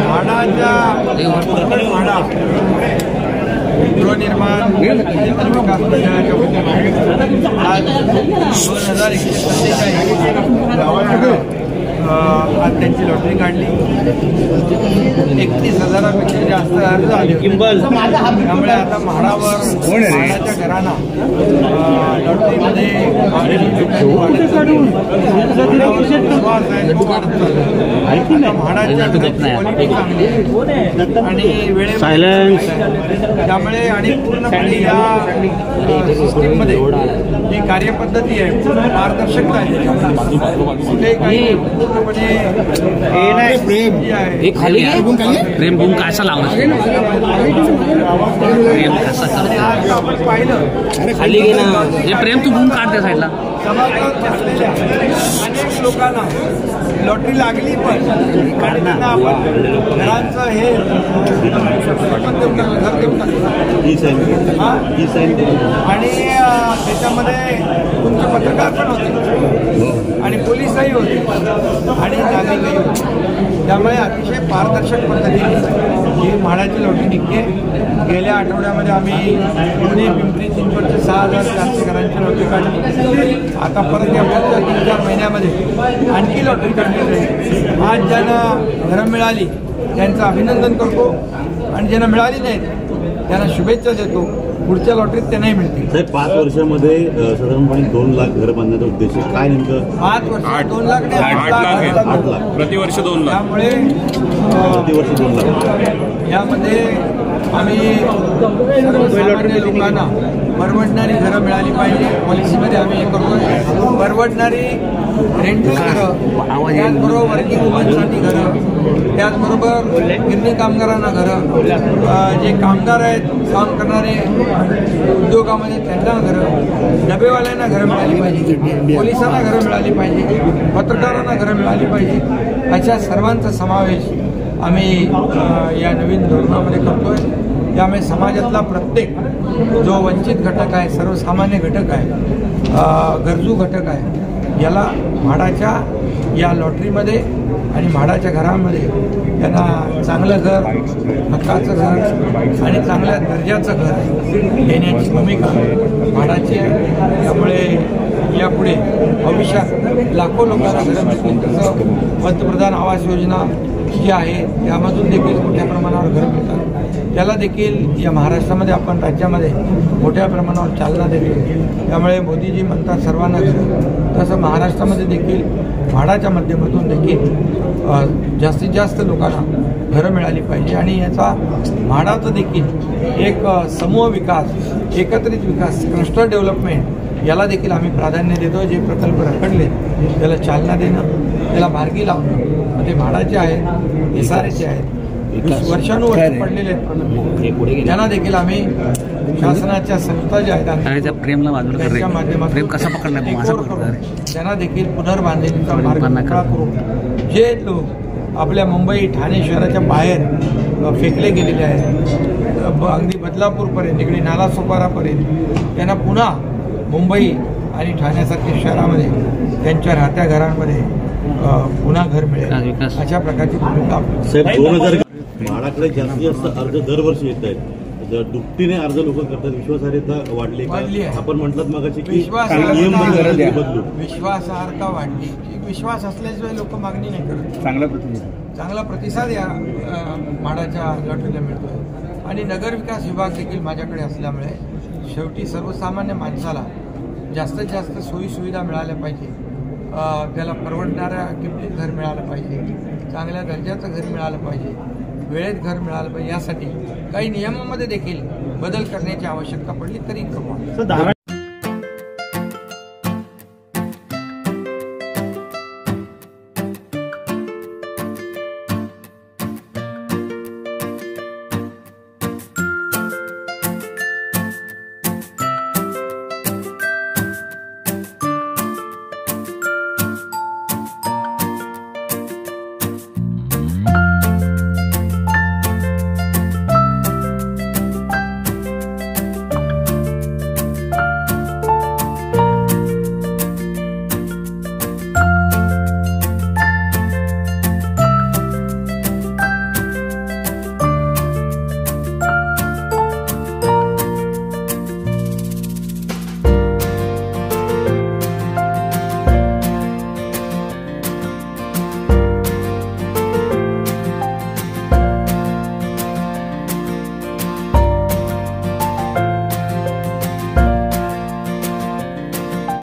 म्हाडाच्या म्हाडा गृहनिर्माण विकास मंडळाच्या वतीने आज 2047 आज त्यांची लॉटरी काढली. 31,000पेक्षा जास्त अर्ज आले. त्यामुळे आता म्हाडावर म्हाडाच्या घरांना लॉटरीमध्ये म्हाडाच्या आणि वेळेत त्यामुळे आणि पूर्णपणे या सिस्टीममध्ये जी कार्यपद्धती आहे पारदर्शकता आहे. कुठे काही पूर्णपणे खाली प्रेम गुण कसा लावणार प्रेम कसा करतो आपण पाहिलं खाली घे ना हे प्रेम तू गुण काढते साईडला. सभागृहात बसलेल्या अनेक लोकांना लॉटरी लागली पण त्यांना आपण घरांचं हे घर देऊन टाकलं आणि त्याच्यामध्ये तुमचे पत्रकार पण होते आणि पोलीसही होते आणि नागरिकही होते. त्यामुळे अतिशय पारदर्शक पद्धतीने ही म्हाडाची लॉटरी निघते. गेल्या आठवड्यामध्ये आम्ही पुणे पिंपरी चिंचवडच्या 6,400 घरांची लॉटरी काढली. आता परत या 3-4 महिन्यामध्ये आणखी लॉटरी काढली जाईल. आज ज्यांना घरं मिळाली त्यांचं अभिनंदन करतो आणि ज्यांना मिळाली नाहीत त्यांना शुभेच्छा देतो. पुढच्या लॉटरीत त्यांनाही मिळतील. साहेब 5 वर्षामध्ये साधारणपणे 2 लाख घरं बांधण्याचा उद्देश आहे. काय नेमकं 5 वर्षात 2 लाख नाही 8 लाख प्रतिवर्ष 2 लाख. त्यामुळे प्रतिवर्ष 2 लाख यामध्ये आम्ही सर्वसामान्य लोकांना परवडणारी घरं मिळाली पाहिजे. पॉलिसीमध्ये आम्ही हे करतोय. परवडणारी रेंटल घरं, त्याचबरोबर वर्किंग वुमनसाठी घरं, त्याचबरोबर गिरणी कामगारांना घरं, जे कामगार आहेत काम करणारे उद्योगामध्ये त्यांना घरं, डबेवाल्यांना घरं मिळाली पाहिजे, पोलिसांना घरं मिळाली पाहिजे, पत्रकारांना घरं मिळाली पाहिजे. अशा सर्वांचा समावेश आम्ही या नवीन धोरणामध्ये करतोय. त्यामुळे समाजातला प्रत्येक जो वंचित घटक आहे, सर्वसामान्य घटक आहे, गरजू घटक आहे, याला म्हाडाच्या या लॉटरीमध्ये आणि म्हाडाच्या घरामध्ये त्यांना चांगलं घर, हक्काचं घर आणि चांगल्या दर्जाचं घर देण्याची भूमिका म्हाडाची आहे. त्यामुळे यापुढे भविष्यात लाखो लोकांना घरं मिळतील. तसं पंतप्रधान आवास योजना जी आहे त्यामधून देखील मोठ्या प्रमाणावर घरं मिळतात. त्याला देखील या महाराष्ट्रामध्ये आपण राज्यामध्ये मोठ्या प्रमाणावर चालना देतो. त्यामुळे मोदीजी म्हणतात सर्वांना घरं, तसं महाराष्ट्रामध्ये देखील म्हाडाच्या माध्यमातून देखील जास्तीत जास्त लोकांना घरं मिळाली पाहिजे. आणि याचा म्हाडाचं देखील एक समूह विकास, एकत्रित विकास, क्लस्टर डेव्हलपमेंट याला देखील आम्ही प्राधान्य देतो. जे प्रकल्प रखडले त्याला चालना देणं, त्याला मार्गी लावणं, ते म्हाडाचे आहेत, SRAचे आहेत, वर्षानुवर्ष पडलेले आहेत. त्यांना देखील आम्ही शासनाच्या संस्था ज्या आहेत त्यांच्या माध्यमातून त्यांना देखील पुनर्बांधणीचा मार्ग मोकळा करून जे लोक आपल्या मुंबई ठाणे शहराच्या बाहेर फेकले गेलेले आहेत, अगदी बदलापूरपर्यंत, इकडे नालासोपारापर्यंत, त्यांना पुन्हा मुंबई आणि ठाण्यासारख्या शहरामध्ये त्यांच्या राहत्या घरांमध्ये पुन्हा घर मिळेल अशा प्रकारची भूमिका. म्हाडाकडे जास्तीत जास्त अर्ज दरवर्षी येत आहेत. दुपटीने अर्ज लोक करतात. विश्वासार्हता वाढली आहे. आपण म्हटलं मगाशी की विश्वासार्हता वाढली. विश्वास असल्याशिवाय लोक मागणी नाही करत. चांगला प्रतिसाद या म्हाडाच्या लॉटरीला मिळतोय. आणि नगरविकास विभाग देखील माझ्याकडे असल्यामुळे शेवटी सर्वसामान्य माणसाला जास्तीत जास्त सोयीसुविधा मिळाल्या पाहिजे. त्याला परवडणाऱ्या किमतीत घर मिळालं पाहिजे, चांगल्या दर्जाचं घर मिळालं पाहिजे, वेळेत घर मिळालं पाहिजे. यासाठी काही नियमामध्ये देखील बदल करण्याची आवश्यकता पडली तरी करू.